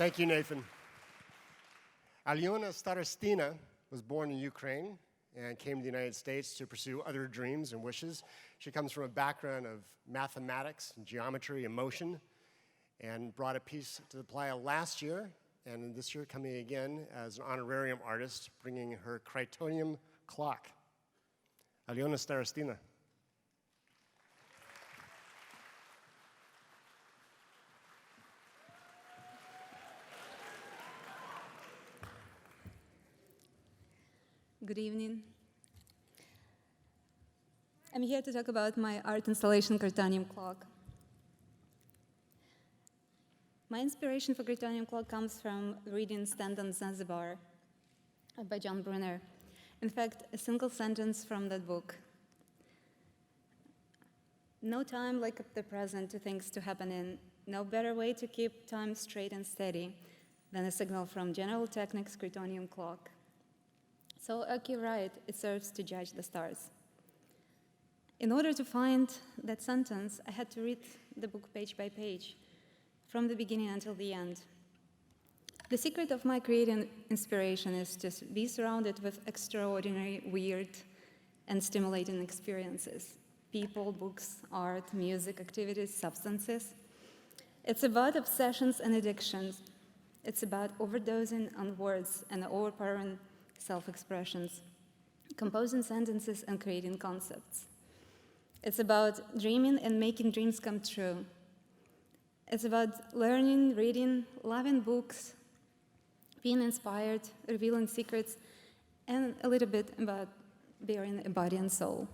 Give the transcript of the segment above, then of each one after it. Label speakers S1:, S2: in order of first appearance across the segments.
S1: Thank you, Nathan. Alena Starostina was born in Ukraine and came to the United States to pursue other dreams and wishes. She comes from a background of mathematics, and geometry, and motion, and brought a piece to the Playa last year, and this year coming again as an honorarium artist, bringing her Critonium Clock. Alena Starostina.
S2: Good evening. I'm here to talk about my art installation, Critonium Clock. My inspiration for Critonium Clock comes from reading Stand on Zanzibar by John Brunner. In fact, a single sentence from that book. No time like the present to things to happen in. No better way to keep time straight and steady than a signal from General Technics Critonium Clock. So Aki right, it serves to judge the stars. In order to find that sentence, I had to read the book page by page, from the beginning until the end. The secret of my creative inspiration is to be surrounded with extraordinary, weird, and stimulating experiences. People, books, art, music, activities, substances. It's about obsessions and addictions. It's about overdosing on words and overpowering self-expressions, composing sentences and creating concepts. It's about dreaming and making dreams come true. It's about learning, reading, loving books, being inspired, revealing secrets, and a little bit about bearing a body and soul.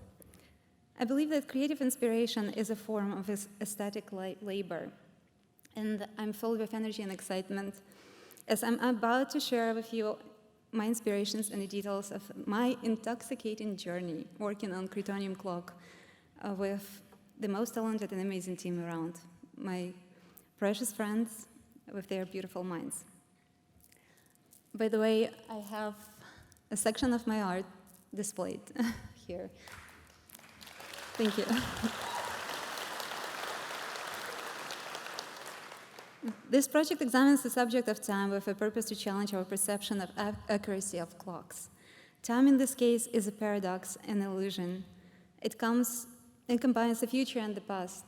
S2: I believe that creative inspiration is a form of aesthetic labor, and I'm full of energy and excitement as I'm about to share with you my inspirations and the details of my intoxicating journey working on Critonium Clock with the most talented and amazing team around, my precious friends with their beautiful minds. By the way, I have a section of my art displayed here. Thank you. This project examines the subject of time with a purpose to challenge our perception of accuracy of clocks. Time in this case is a paradox, an illusion. It combines the future and the past.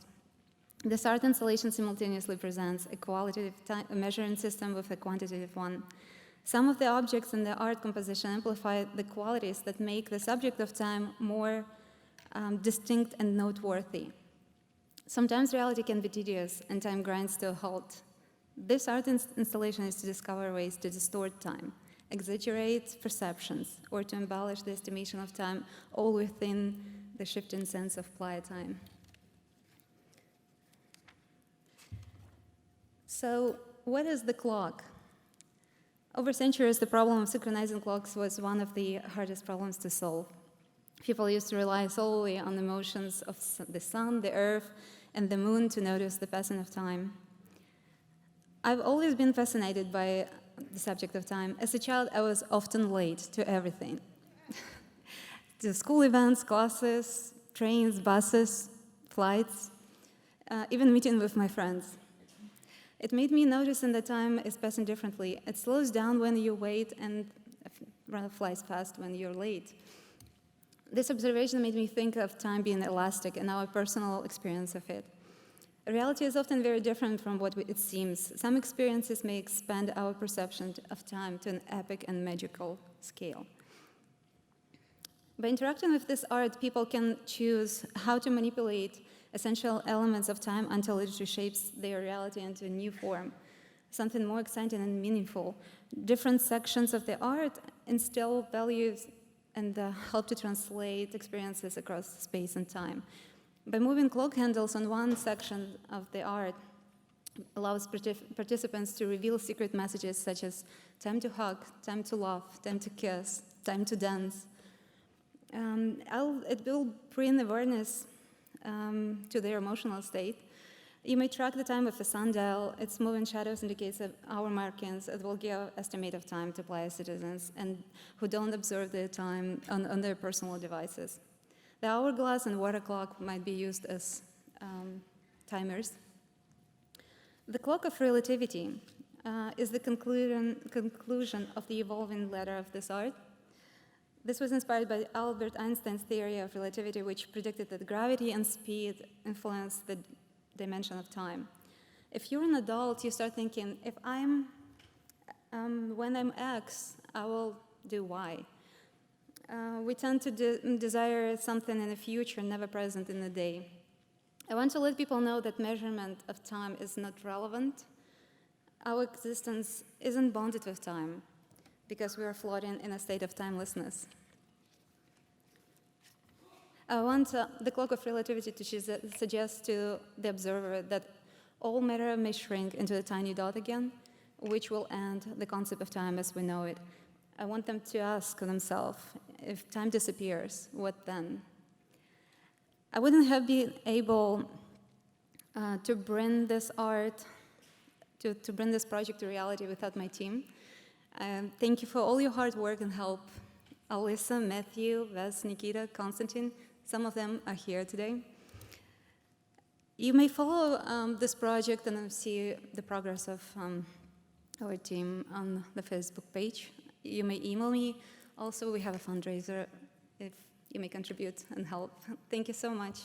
S2: This art installation simultaneously presents a qualitative measuring system with a quantitative one. Some of the objects in the art composition amplify the qualities that make the subject of time more distinct and noteworthy. Sometimes reality can be tedious and time grinds to a halt. This art installation is to discover ways to distort time, exaggerate perceptions, or to embellish the estimation of time, all within the shifting sense of Playa time. So, what is the clock? Over centuries, the problem of synchronizing clocks was one of the hardest problems to solve. People used to rely solely on the motions of the sun, the earth, and the moon to notice the passing of time. I've always been fascinated by the subject of time. As a child, I was often late to everything. To school events, classes, trains, buses, flights, even meeting with my friends. It made me notice that time is passing differently. It slows down when you wait and rather flies fast when you're late. This observation made me think of time being elastic and our personal experience of it. Reality is often very different from what it seems. Some experiences may expand our perception of time to an epic and magical scale. By interacting with this art, people can choose how to manipulate essential elements of time until it reshapes their reality into a new form, something more exciting and meaningful. Different sections of the art instill values and help to translate experiences across space and time. By moving clock handles on one section of the art allows participants to reveal secret messages such as time to hug, time to laugh, time to kiss, time to dance. It will bring awareness to their emotional state. You may track the time with a sundial. Its moving shadows indicates hour markings. It will give an estimate of time to Playa citizens and who don't observe their time on their personal devices. The hourglass and water clock might be used as timers. The clock of relativity. is the conclusion of the evolving ladder of this art. This was inspired by Albert Einstein's theory of relativity, which predicted that gravity and speed influence the dimension of time. If you're an adult, you start thinking, if when I'm X, I will do Y. We tend to desire something in the future, never present in the day. I want to let people know that measurement of time is not relevant. Our existence isn't bounded with time, because we are floating in a state of timelessness. I want the clock of relativity to suggest to the observer that all matter may shrink into a tiny dot again, which will end the concept of time as we know it. I want them to ask themselves, if time disappears, what then? I wouldn't have been able to bring this art, to bring this project to reality without my team. Thank you for all your hard work and help. Alyssa, Matthew, Ves, Nikita, Konstantin, some of them are here today. You may follow this project and see the progress of our team on the Facebook page. You may email me. Also, we have a fundraiser if you may contribute and help. Thank you so much.